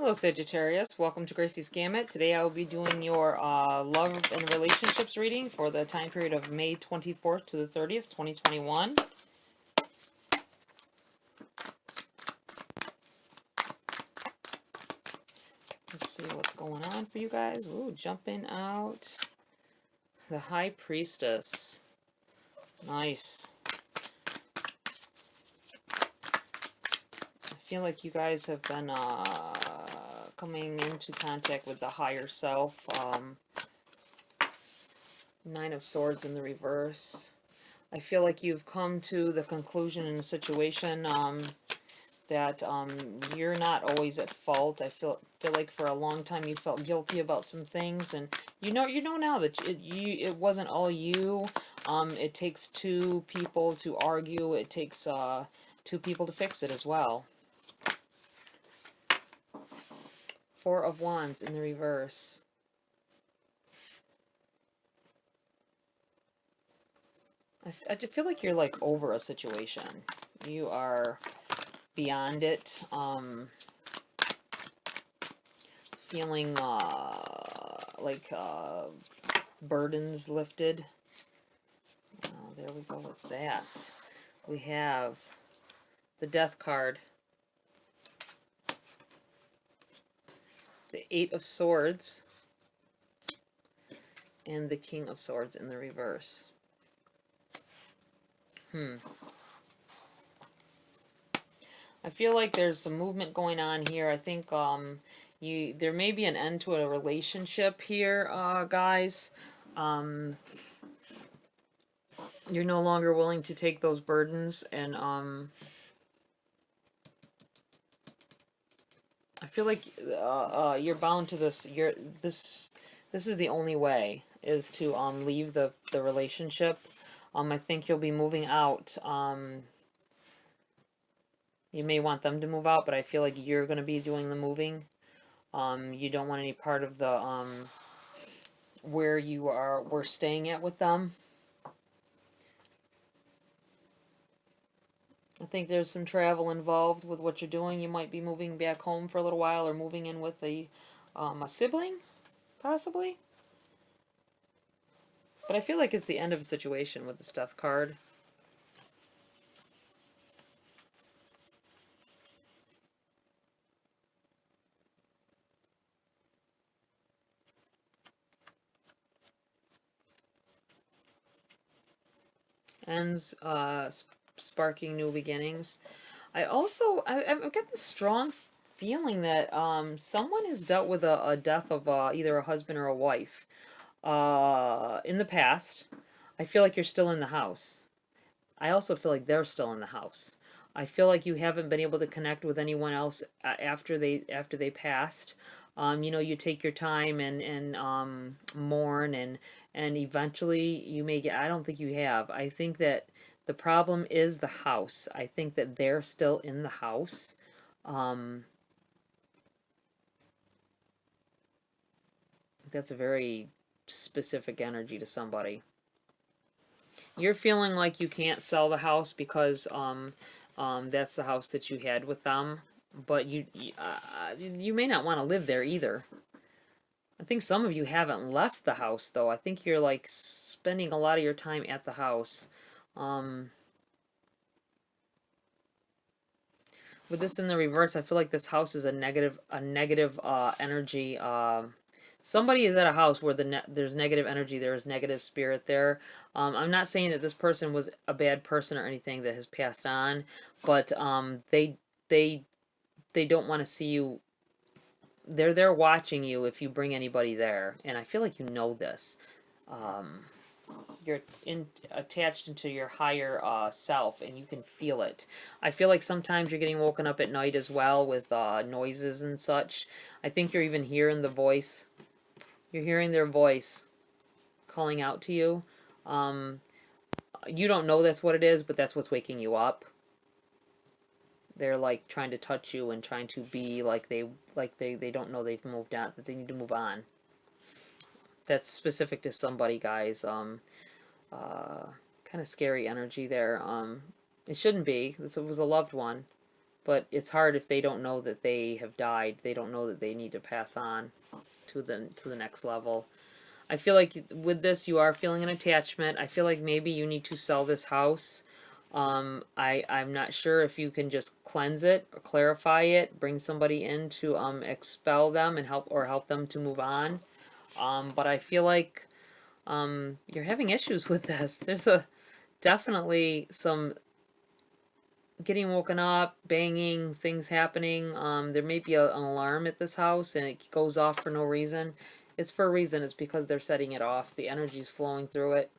Hello Sagittarius, welcome to Gracie's Gamut. Today I will be doing your love and relationships reading for the time period of May 24th to the 30th, 2021. Let's see what's going on for you guys. Ooh, jumping out. The High Priestess. Nice. I feel like you guys have been coming into contact with the higher self. Nine of Swords in the reverse. I feel like you've come to the conclusion in a situation that you're not always at fault. I feel like for a long time you felt guilty about some things, and you know now that it wasn't all you. It takes two people to argue. It takes two people to fix it as well. Four of Wands in the reverse. I just feel like you're like over a situation. You are beyond it. Feeling like burdens lifted. There we go with that. We have the Death card. The Eight of Swords. And the King of Swords in the reverse. I feel like there's some movement going on here. I think there may be an end to a relationship here, guys. You're no longer willing to take those burdens, and I feel like you're bound to this. This is the only way, is to leave the relationship. I think you'll be moving out. You may want them to move out, but I feel like you're going to be doing the moving. You don't want any part of the where we're staying at with them. I think there's some travel involved with what you're doing. You might be moving back home for a little while, or moving in with a sibling, possibly. But I feel like it's the end of a situation with this Death card. Ends, sparking new beginnings. I've got this strong feeling that someone has dealt with a death of either a husband or a wife in the past. I feel like you're still in the house. I also feel like they're still in the house. I feel like you haven't been able to connect with anyone else after they passed. You know, you take your time and mourn, and eventually you may get. I don't think you have. I think that the problem is the house. I think that they're still in the house. That's a very specific energy to somebody. You're feeling like you can't sell the house because that's the house that you had with them, but you may not want to live there either. I think some of you haven't left the house, though. I think you're like spending a lot of your time at the house. With this in the reverse, I feel like this house is a negative energy. Somebody is at a house where there's negative energy, there is negative spirit there. I'm not saying that this person was a bad person or anything that has passed on, but they don't want to see you. They're there watching you if you bring anybody there, and I feel like you know this. You're attached into your higher self, and you can feel it. I feel like sometimes you're getting woken up at night as well with noises and such. I think you're even hearing the voice. You're hearing their voice calling out to you. You don't know that's what it is, but that's what's waking you up. They're like trying to touch you and trying to be like they don't know they've moved on, that they need to move on. That's specific to somebody, guys. Kind of scary energy there. It shouldn't be. This was a loved one, But it's hard if they don't know that they have died. They don't know that they need to pass on to the next level. I feel like with this you are feeling an attachment. I feel like maybe you need to sell this house. I'm not sure if you can just cleanse it or clarify it, bring somebody in to expel them and help them to move on. But I feel like you're having issues with this. There's definitely some getting woken up, banging, things happening. There may be an alarm at this house and it goes off for no reason. It's for a reason. It's because they're setting it off. The energy's flowing through it.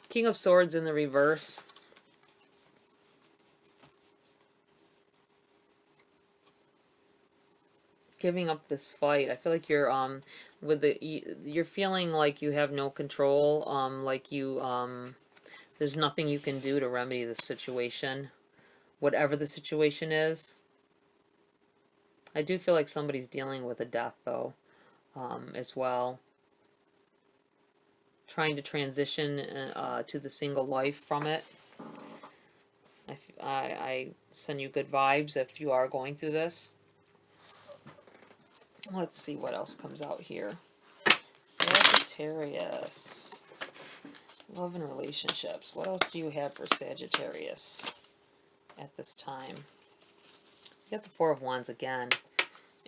King of Swords in the reverse. Giving up this fight. I feel like you're you're feeling like you have no control. Like there's nothing you can do to remedy the situation, whatever the situation is. I do feel like somebody's dealing with a death though, as well. Trying to transition to the single life from it. I send you good vibes if you are going through this. Let's see what else comes out here. Sagittarius. Love and relationships. What else do you have for Sagittarius at this time? You got the Four of Wands again.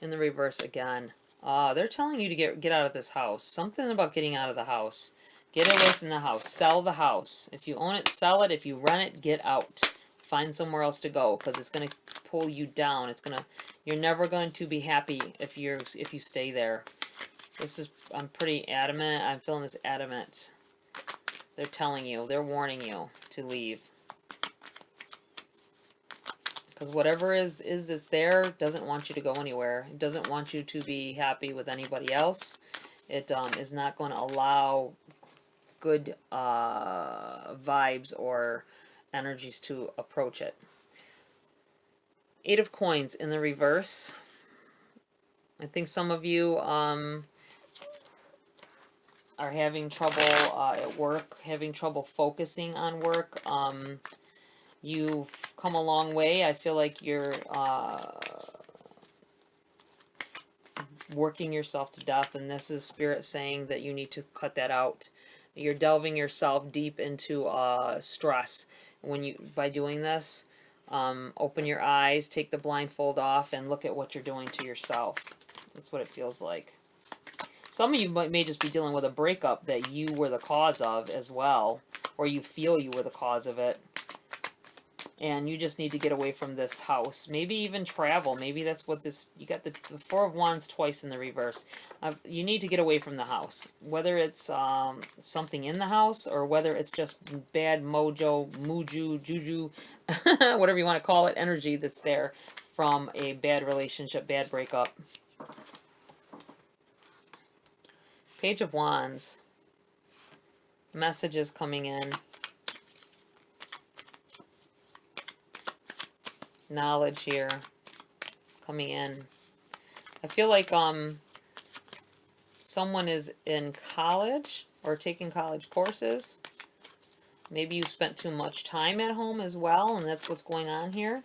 In the reverse again. They're telling you to get out of this house. Something about getting out of the house. Get away from the house. Sell the house. If you own it, sell it. If you rent it, get out. Find somewhere else to go because it's going to pull you down. You're never going to be happy if you stay there. I'm pretty adamant. I'm feeling this adamant. They're telling you, they're warning you to leave. Because whatever is this there doesn't want you to go anywhere. It doesn't want you to be happy with anybody else. It is not going to allow good vibes or energies to approach it. Eight of Coins in the reverse. I think some of you are having trouble at work, having trouble focusing on work. You've come a long way. I feel like you're working yourself to death, and this is Spirit saying that you need to cut that out. You're delving yourself deep into stress by doing this. Open your eyes, take the blindfold off, and look at what you're doing to yourself. That's what it feels like. Some of you may just be dealing with a breakup that you were the cause of as well, or you feel you were the cause of it. And you just need to get away from this house. Maybe even travel. Maybe that's what this... You got the Four of Wands twice in the reverse. You need to get away from the house. Whether it's something in the house or whether it's just bad mojo, muju, juju, whatever you want to call it, energy that's there from a bad relationship, bad breakup. Page of Wands. Messages coming in. Knowledge here coming in. I feel like someone is in college or taking college courses. Maybe you spent too much time at home as well, and that's what's going on here.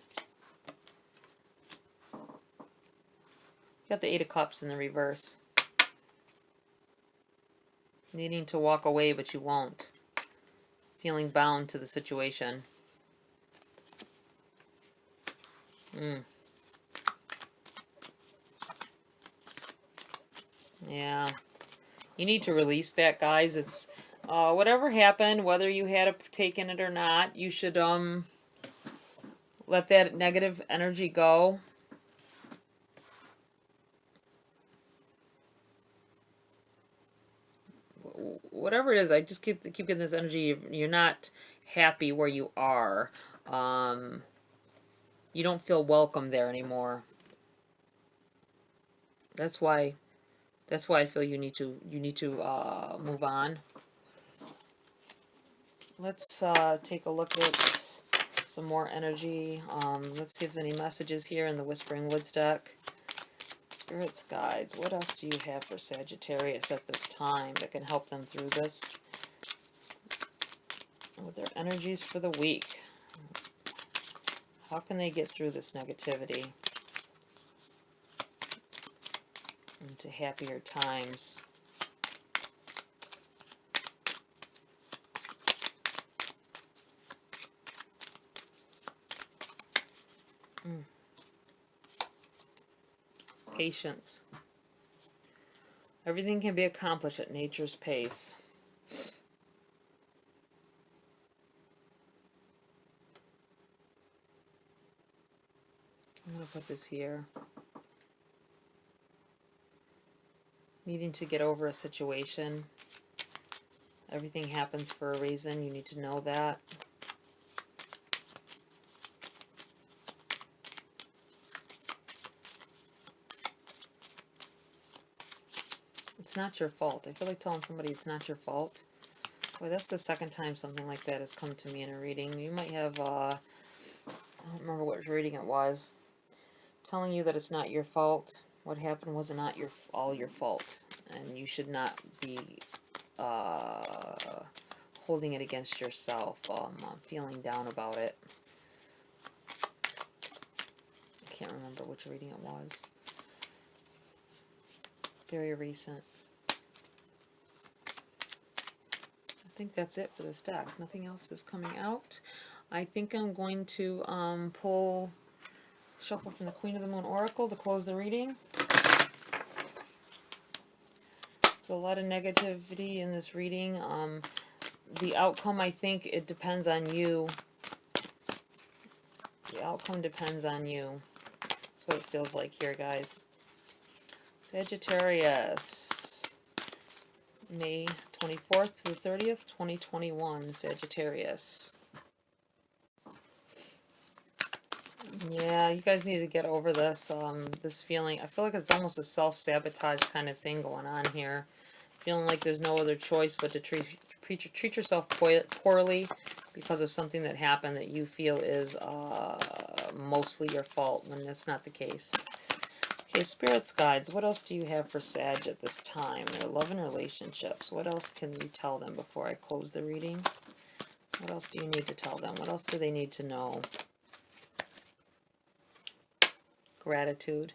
Got the Eight of Cups in the reverse. Needing to walk away, but you won't. Feeling bound to the situation. Yeah. You need to release that, guys. It's whatever happened, whether you had taken it or not, you should let that negative energy go. Whatever it is, I just keep getting this energy. You're not happy where you are. You don't feel welcome there anymore. That's why I feel you need to move on. Let's take a look at some more energy. Let's see if there's any messages here in the Whispering Woods deck. Spirits, guides, what else do you have for Sagittarius at this time that can help them through this? With their energies for the week. How can they get through this negativity into happier times? Patience. Everything can be accomplished at nature's pace. I'm going to put this here. Needing to get over a situation. Everything happens for a reason. You need to know that. It's not your fault. I feel like telling somebody it's not your fault. Boy, that's the second time something like that has come to me in a reading. You might have, I don't remember what reading it was, telling you that it's not your fault. What happened was not all your fault. And you should not be holding it against yourself, feeling down about it. I can't remember which reading it was. Very recent. I think that's it for this deck. Nothing else is coming out. I think I'm going to shuffle from the Queen of the Moon Oracle to close the reading. There's a lot of negativity in this reading. The outcome, I think, it depends on you. The outcome depends on you. That's what it feels like here, guys. Sagittarius. May 24th to the 30th, 2021. Sagittarius. Yeah, you guys need to get over this, this feeling. I feel like it's almost a self-sabotage kind of thing going on here. Feeling like there's no other choice but to treat yourself poorly because of something that happened that you feel is mostly your fault, when that's not the case. Okay, Spirits, Guides, what else do you have for Sag at this time? Their love and relationships. What else can you tell them before I close the reading? What else do you need to tell them? What else do they need to know? Gratitude.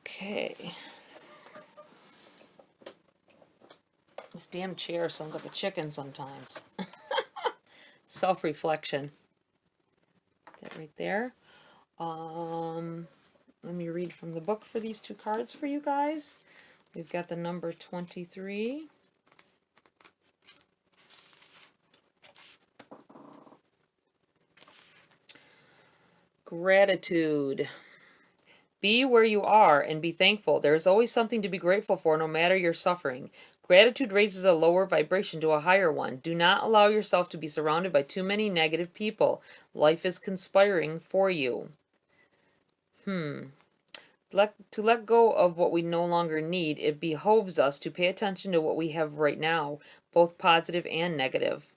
Okay. This damn chair sounds like a chicken sometimes. Self-reflection. That right there. Let me read from the book for these two cards for you guys. We've got the number 23. Gratitude. Be where you are and be thankful. There is always something to be grateful for, no matter your suffering. Gratitude raises a lower vibration to a higher one. Do not allow yourself to be surrounded by too many negative people. Life is conspiring for you. To let go of what we no longer need, it behoves us to pay attention to what we have right now, both positive and negative.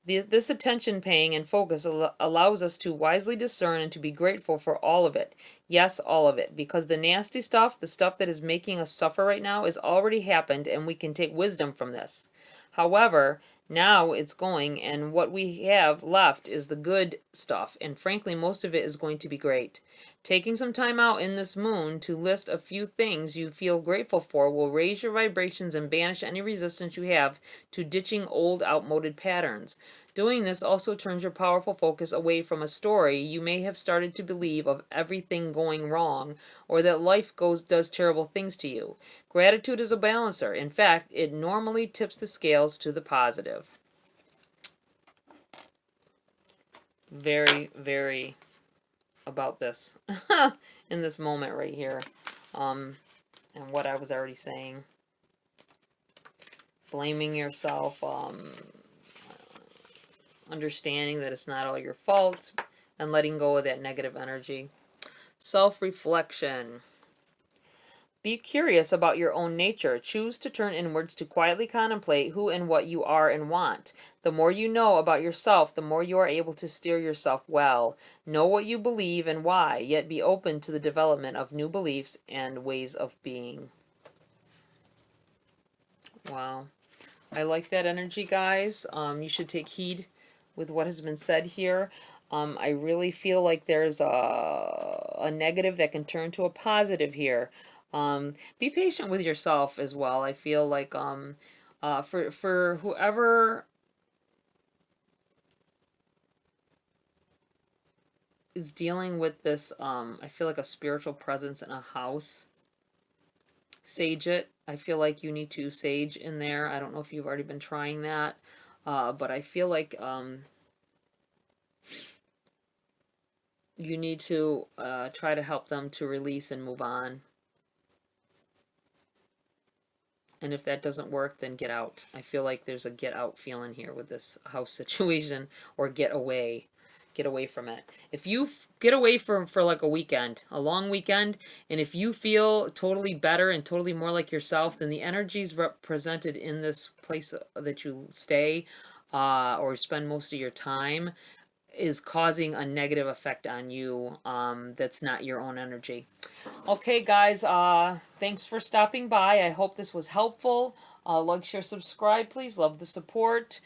This attention paying and focus allows us to wisely discern and to be grateful for all of it. Yes, all of it. Because the nasty stuff, the stuff that is making us suffer right now, has already happened, and we can take wisdom from this. However, now it's going, and what we have left is the good stuff, and frankly, most of it is going to be great. Taking some time out in this moon to list a few things you feel grateful for will raise your vibrations and banish any resistance you have to ditching old, outmoded patterns. Doing this also turns your powerful focus away from a story you may have started to believe of everything going wrong, or that life does terrible things to you. Gratitude is a balancer. In fact, it normally tips the scales to the positive. Very, very about this in this moment right here, and what I was already saying. Blaming yourself, understanding that it's not all your fault, and letting go of that negative energy. Self-reflection. Be curious about your own nature. Choose to turn inwards to quietly contemplate who and what you are and want. The more you know about yourself, the more you are able to steer yourself well. Know what you believe and why, yet be open to the development of new beliefs and ways of being. Wow. I like that energy, guys. You should take heed with what has been said here. I really feel like there's a negative that can turn to a positive here. Be patient with yourself as well. I feel like for whoever is dealing with this, I feel like a spiritual presence in a house. Sage it. I feel like you need to sage in there. I don't know if you've already been trying that, but I feel like you need to try to help them to release and move on. And if that doesn't work, then get out. I feel like there's a get out feeling here with this house situation, or get away. Get away from it. If you get away for like a weekend, a long weekend, and if you feel totally better and totally more like yourself, then the energies represented in this place that you stay or spend most of your time is causing a negative effect on you that's not your own energy. Okay, guys, thanks for stopping by. I hope this was helpful. Like, share, subscribe, please. Love the support.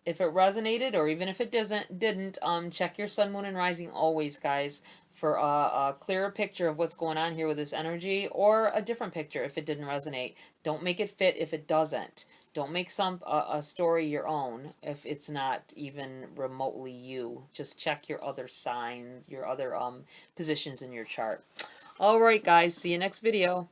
If it resonated, or even if it didn't, check your sun, moon, and rising always, guys, for a clearer picture of what's going on here with this energy, or a different picture if it didn't resonate. Don't make it fit if it doesn't. Don't make a story your own if it's not even remotely you. Just check your other signs, your other positions in your chart. All right, guys. See you next video.